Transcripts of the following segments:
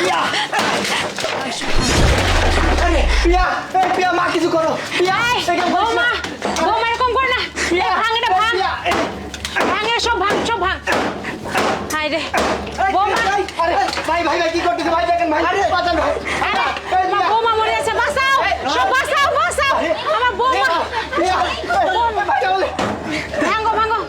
পিয়া পিয়া মা কিছু করো পিয়া বৌমা বৌমা এরকম কর না ভাঙ এটা ভাঙ ভাঙ সব ভাঙ সব ভাঙ হাই রে বৌমা আরে ভাই ভাই ভাই কি করতেছ ভাই দেখেন ভাই বাঁচান ভাই আমার বৌমা মরে আছে বাঁচাও সব বাঁচাও বাঁচাও আমার বৌমা পিয়া ভাঙো ভাঙো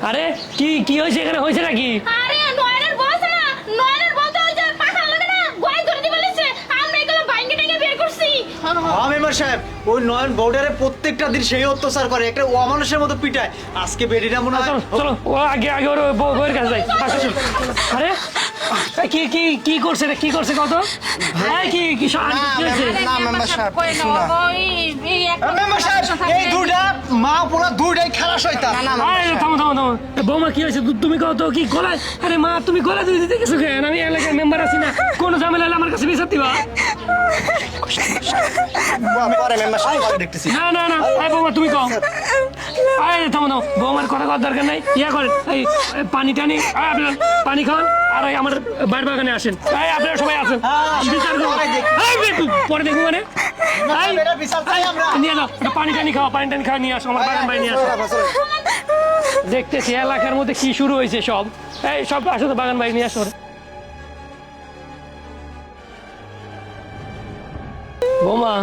আরে কি কি হয়েছে এখানে হয়েছে নাকি আরে নয়নের বস না নয়নের বস ওই যে পাখার লাগে না গোয়াই ধরে দি বলেছে আমরা এগুলো ভাঙ্গে টেঙ্গে বের করছি হ্যাঁ মেম্বার সাহেব ওই নয়ন বর্ডারে প্রত্যেকটা দিন সেই অত্যাচার করে একটা অমানুষের মতো পিটায় আজকে বেডিটা মনে হয় চলো চলো ও আগে আগে ওর বউয়ের কাছে যাই আসো। আরে কি কি কি করছে রে কি করছে কত এই কি কি কি হয়েছে না মেম্বার সাহেব কই কিছু না। না এই একটা মেম্বার সাহেব এই দুইটা মা পুরো দুইটাই খেলা শয়তান আরে থামো থামো থামো বৌমা কি হয়েছে তুমি কত কি গলায় আরে মা তুমি গলায় দুই দিতে কিছু কেন আমি এলাকার মেম্বার আছি না কোনো ঝামেলা হলে আমার কাছে বিচার দিবা পরে মেম্বার সাহেব পরে দেখতেছি না না না এই বৌমা তুমি কও আরে থামো থামো বৌমার কথা করার দরকার নাই ইয়া করেন এই পানি টানি আপনার পানি খান আর এই আমার বাড়ি বাগানে আসেন এই আপনারা সবাই আসেন বিচার করবো পরে দেখবো মানে এই এটা বিচার চাই আমরা নিয়ে যাও একটু পানি টানি খাও পানি টানি খাওয়া নিয়ে আসো আমার বাগান বাড়ি নিয়ে আসো দেখতেছি এলাকার মধ্যে কি শুরু হয়েছে সব এই সব আসো তো বাগান বাড়ি নিয়ে আসো বৌমা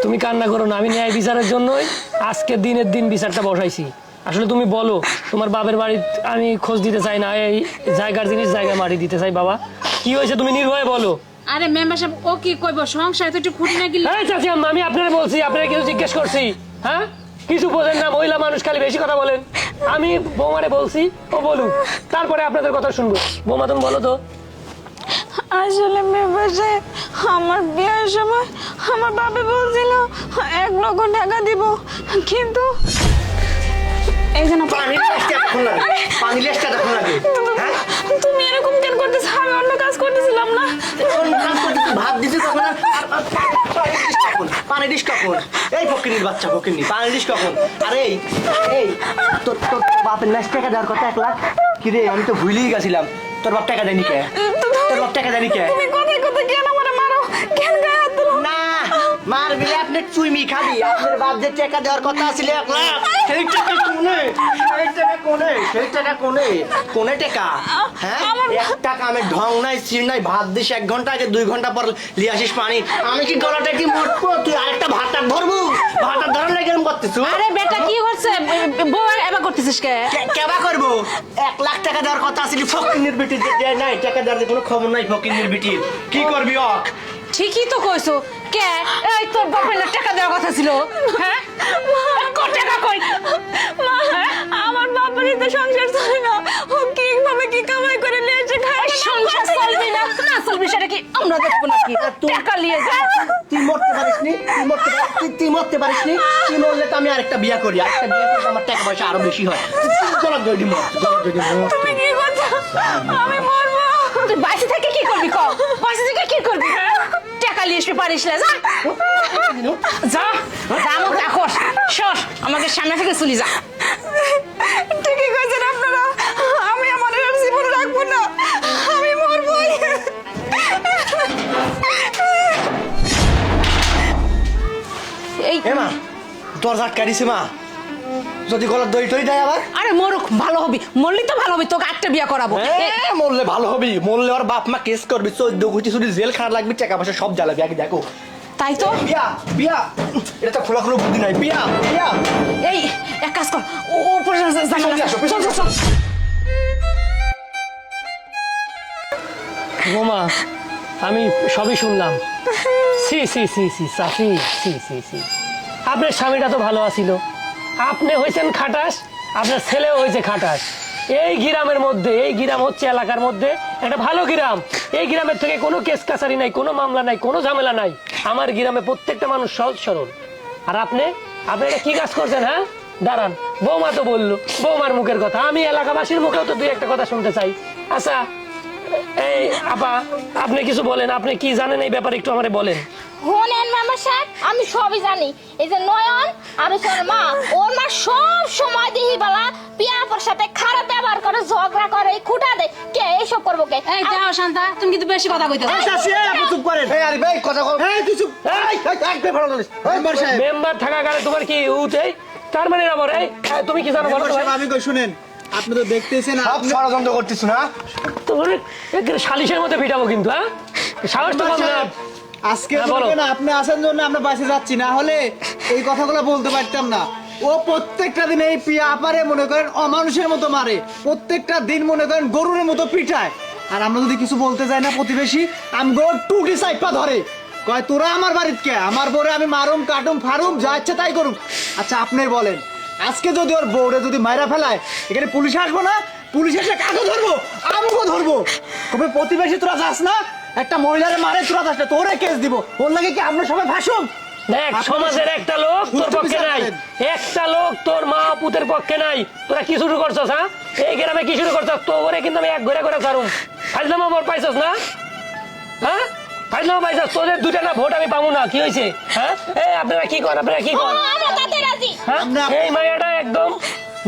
তুমি কান্না করো না আমি ন্যায় বিচারের জন্যই আজকে দিনের দিন বিচারটা বসাইছি আসলে তুমি বলো তোমার বাপের বাড়ি আমি খোঁজ দিতে চাই না এই জায়গার জিনিস জায়গায় মাটি দিতে চাই বাবা কি হয়েছে তুমি নির্ভয়ে বলো আরে মেম্বার সাহেব ও কি কইব সংসার তো একটু খুঁটি না গিলে এই চাচি আম্মা আমি আপনারা বলছি আপনারা কিছু জিজ্ঞেস করছি হ্যাঁ কিছু বোঝেন না মহিলা মানুষ খালি বেশি কথা বলেন আমি বৌমারে বলছি ও বলুক তারপরে আপনাদের কথা শুনবো বৌমা তুমি বলো তো আসলে মেম্বার সাহেব আমার বিয়ের সময় আমার বাবা বলছিল 1 লক্ষ টাকা দিব কিন্তু এই জন্য পানি লেসটা দেখুন লাগে পানি লেসটা দেখুন লাগে হ্যাঁ তুমি এরকম কেন করতেছ আমি অন্য কাজ করতেছিলাম না কোন কাজ করছিস ভাত দিছিস তখন পানি ডিশ কখন এই ফকিনির বাচ্চা ফকিনি পানি ডিশ কখন আরে এই তোর তোর বাপের লাখ টাকা দেওয়ার কথা 1 লাখ কি রে আমি তো ভুলেই গেছিলাম তোর বাপ টাকা দেয়নি কে তোর বাপ টাকা দেয়নি কে তুমি কোথায় কোথায় কেন আমারে মারো কেন গায়ে হাত দিলো না মারবি আপনি চুইমি খাবি আপনার বাপ যে টাকা দেওয়ার কথা ছিল 1 লাখ সেই টাকা কোনে সেই টাকা কোনে টাকা হ্যাঁ 1 টাকা আমি ঢং নাই সির নাই ভাত দিস 1 ঘন্টা আগে 2 ঘন্টা পর লিয়ে আসিস পানি আমি কি গলাটা কি মরবো তুই আরেকটা ভাতটা ধরবো ভাতটা ধরার লাগে এরকম করতেছ আরে বেটা কি হচ্ছে বউ এবার করতেছিস কে কেবা করবো 1 লাখ টাকা দেওয়ার কথা ছিল ফকিনের বেটি দেয় নাই টাকা দেওয়ার কোনো খবর নাই ফকিনের বেটি কি করবি অক ঠিকই তো কইছো কে এই তোর বাপের না টাকা দেওয়ার কথা ছিল হ্যাঁ কত টাকা কই আমার বাবার তো সংসার চলে না ও কিভাবে কি কামাই করে নিয়ে এসে খায় সংসার চলবে না না চলবে সেটা কি আমরা দেখবো নাকি টাকা নিয়ে যা তুই মরতে পারিসনি তুই মরতে পারিসনি তুই মরলে তো আমি আরেকটা বিয়ে করি আরেকটা বিয়ে করলে আমার টাকা পয়সা আরো বেশি হয় চলো জলদি মর তুমি কি করছো আমি মরবো তুই বাইসে থেকে কি করবি কম বাইসে থেকে কি করবি টাকা নিয়ে আসতে পারিস না যা যা দামও রাখোস সর আমাকে সামনে থেকে চলে যা ঠিকই কইছেন আপনারা আমি আমার আর জীবন রাখবো না আমি মরবই এই মা তোর ঝাটকা দিছে মা যদি গলার দই টই দেয় আবার আরে মরুক ভালো হবি মরলি তো ভালো হবি তোকে আটটা বিয়া করাবো মরলে ভালো হবি মরলে ওর বাপ মা কেস করবি 14 কোটি শুধু জেল খারাপ লাগবে টাকা পয়সা সব জ্বালাবি আগে দেখো তাই তো বিয়া বিয়া এটা তো খোলা খোলা বুদ্ধি নাই বিয়া বিয়া এই এক কাজ কর উপরে চল চল চল। 我妈， বোমা, আমি সবই শুনলাম। সি সি সি সি চাচি, সি সি সি, আপনার স্বামীটা তো ভালো আছিল, আপনি হয়েছেন খাটাস, আপনার ছেলেও হয়েছে খাটাস। এই গ্রামের মধ্যে, এই গ্রাম হচ্ছে এলাকার মধ্যে একটা ভালো গ্রাম। এই গ্রামের থেকে কোনো কেস কাছারি নাই, কোনো মামলা নাই, কোনো ঝামেলা নাই। আমার গ্রামে প্রত্যেকটা মানুষ সহজ সরল। আর আপনি এটা কি কাজ করছেন? হ্যাঁ দাঁড়ান, বৌমা তো বললো, বৌমার মুখের কথা, আমি এলাকাবাসীর মুখেও তো দুই একটা কথা শুনতে চাই। আচ্ছা এই আপা, আপনি কিছু বলেন, আপনি কি জানেন এই ব্যাপারে একটু আমারে বলেন। হোনেন মেম্বার সাহেব, আমি সবই জানি। এই যে নয়ন আর ওর মা, ওর মা সব সময় দিহি বেলা পিয়াপুর সাথে খারাপ ব্যবহার করে, ঝগড়া করে, খুঁটা দেয়। কে এইসব করবো কে? এই যাও শান্তা, তুমি কিন্তু বেশি কথা কইতেছো। এই চাচি, এই আপনি চুপ করেন। এই আরে ভাই কথা কও। এই তুই চুপ। এই একদম ভালো লাগিস। মেম্বার সাহেব, মেম্বার থাকা কালে তোমার কি উঠে তার মানে না বলে? তুমি কি জানো বলো তো ভাই? আমি কই শুনেন, আপনি তো দেখতেছেন সব ষড়যন্ত্র করতেছ না? তোমার একদম সালিশের মধ্যে পিটাবো কিন্তু। হ্যাঁ সাহস তো কম না। আজকে হ্যাঁ, বলো। বলবেন আপনি আসার জন্য আমরা বাসে যাচ্ছি, না হলে এই কথাগুলো বলতে পারতাম না। ও প্রত্যেকটা দিন এই পিয়া আপারে মনে করেন অমানুষের মতো মারে, প্রত্যেকটা দিন মনে করেন গরুর মতো পিটায়। আর আমরা যদি কিছু বলতে যাই না, প্রতিবেশী আমগো টুটি সাইপা ধরে, কয় তোরা আমার বাড়িতে কে, আমার বউরে আমি মারুম কাটুম ফারুম যা ইচ্ছা তাই করুম। আচ্ছা আপনি বলেন, আজকে যদি ওর বউরে যদি মাইরা ফেলায়, এখানে পুলিশ আসবো না? পুলিশ এসে কাকে ধরবো? আমগো ধরবো। কবে প্রতিবেশী তোরা যাস না, একটা মহিলারে মারে তোরা যাস না, তোরে কেস দিব। ওর লাগে কি আমরা সবাই ভাসুম? দেখ, সমাজের একটা লোক তোর পক্ষে নাই, একটা লোক তোর মা পুতের পক্ষে নাই। তোরা কি শুরু করছস? হ্যাঁ এই গ্রামে কি শুরু করছস? তোরে কিন্তু আমি এক ঘরে করে ছাড়ুম। ফাইজলামা মোর পাইছস না? হ্যাঁ ফাইজলামা পাইছস? তোদের দুটা না ভোট আমি পাবো না, কি হয়েছে? হ্যাঁ এই আপনারা কি করেন, আপনারা কি করেন? আমরা তাতে রাজি। হ্যাঁ এই মাইয়াটা একদম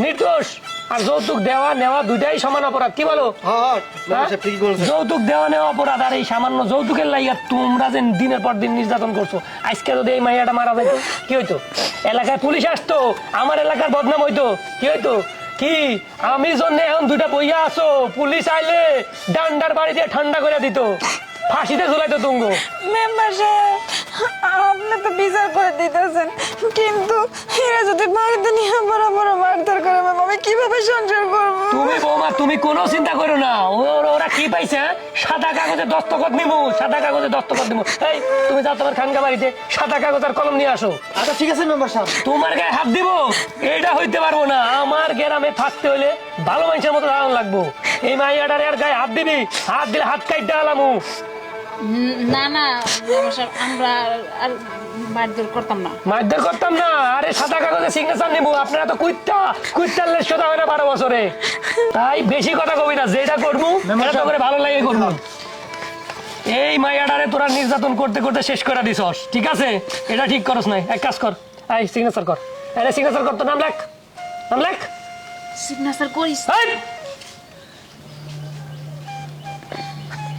নির্দোষ। আর যৌতুক দেওয়া নেওয়া দুইটাই সমান অপরাধ, কি বলো? হ্যাঁ মেম্বার সাহেব ঠিকই বলছেন। যৌতুক দেওয়া নেওয়া অপরাধ। আর এই সামান্য যৌতুকের লাইয়া তোমরা যে দিনের পর দিন নির্যাতন করছো, আজকে যদি এই মাইয়াটা মারা যাইতো কি হইতো? এলাকায় পুলিশ আসতো, আমার এলাকার বদনাম হইতো, কি হইতো? কি আমি জন্য এখন দুইটা বইয়া আছো, পুলিশ আইলে ডান্ডার বাড়ি দিয়ে ঠান্ডা করে দিত, ফাঁসিতে ঝুলাইতো তুঙ্গ। মেম্বার সাহেব, আপনি তো বিচার করে দিতেছেন, কিন্তু এরা যদি বাড়িতে নিয়ে বড় মারধর করে, ম্যাম আমি কিভাবে সংসার করবো? তুমি বৌমা, তুমি কোনো চিন্তা করো না। ওরা কি পাইছে? হ্যাঁ? সাদা কাগজে দস্তখত নিবো, সাদা কাগজে দস্তখত নিবো। এই তুমি যাও তোমার খানকা বাড়িতে, সাদা কাগজ আর কলম নিয়ে আসো। আচ্ছা ঠিক আছে মেম্বার সাহেব। তোমার গায়ে হাত দিব এটা হইতে পারবো না। আমার গ্রামে থাকতে হইলে ভালো মানুষের মতো দাঁড়ানো লাগবো। এই মাইয়াটার আর গায়ে হাত দিবি, হাত দিলে হাত কাইটা আলামু। না না মেম্বার সাহেব, আমরা আর মারধর করতাম না। মারধর করতাম না? আরে সাদা কাগজে সিগনেচার নিবো। আপনারা তো কুইত্তার লেস কথা হয় না 12 বছরে। তাই বেশি কথা কবি না, যেটা করবো এটা তো করে ভালো লাগে করবো। এই মাইয়াটারে তোরা নির্যাতন করতে করতে শেষ করে দিছস, ঠিক আছে? এটা ঠিক করস নাই। এক কাজ কর, এই সিগনেচার কর। আরে সিগনেচার কর, তো নাম লেখ, নাম লেখ। সিগনেচার করিস? এই!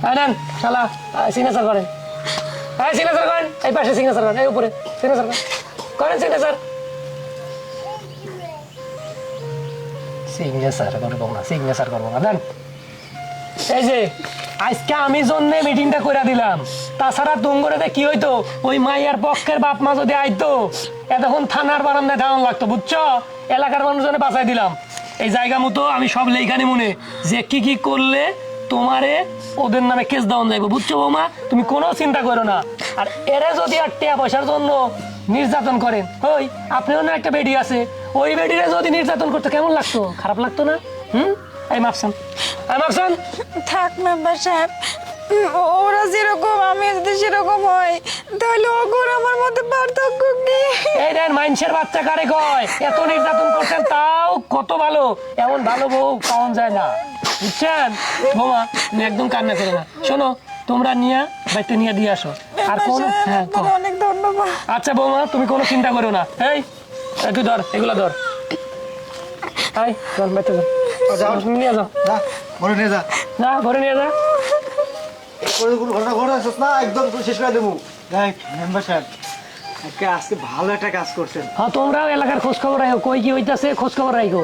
এই নেন, শালা, সিগনেচার করেন। এই সিগনেচার করেন, এই পাশে সিগনেচার করেন, এই উপরে সিগনেচার করেন, করেন সিগনেচার। সিগনেচার করবো না, সিগনেচার করবো না, দেন। এই যে আজকে আমি জন্য মিটিংটা করে দিলাম। তাছাড়া তুমগরেতে কি হইতো, ওই মাইয়ার পক্ষের বাপ মা যদি আইতো, এতক্ষণ থানার বারান্দায় দাঁড়ানো লাগতো, বুঝছো? এলাকার মানুষজনে বাঁচাই দিলাম। এই জায়গা মতো আমি সব লেখানি মনে, যে কি কি করলে তোমারে ওদের নামে কেস দেওয়া যাইব, বুঝছো বৌমা? তুমি কোনো চিন্তা করো না। আর এরা যদি আর টাকা পয়সার জন্য নির্যাতন করেন, ওই আপনিও না একটা বেডি আছে, ওই বেডিরে যদি নির্যাতন করতে কেমন লাগতো? খারাপ লাগতো না? এই মাপসান, এই মাপসান। থাক মেম্বার সাহেব, ওরা যেরকম আমি যদি সেরকম হয়, তাহলে ওগর আমার মধ্যে পার্থক্য কি? এই দেন, মানুষের বাচ্চা কারে কয়? এত নির্যাতন করছেন তাও কত ভালো, এমন ভালো বউ পাওয়া যায় না, বুঝছেন? বৌমা তুমি একদম কান্না করো না। শোনো, তোমরা নিয়ে বাড়িতে নিয়ে দিয়ে আসো। আর কোন, হ্যাঁ অনেক ধন্যবাদ। আচ্ছা বৌমা, তুমি কোনো চিন্তা করো না। এই তুই ধর, এগুলা ধর, এই ধর, বাড়িতে যাও, নিয়ে যাও, যা ঘরে নিয়ে যা। না ঘরে নিয়ে যা। কোনো ঘটনা ঘটাচ্ছিস না, একদম শেষ করে দেবো। দেখ মেম্বার সাহেব, আজকে ভালো একটা কাজ করছেন। হ্যাঁ তোমরাও এলাকার খোঁজ খবর রাখো, কই কি হইতাছে খোঁজ খবর রাখো।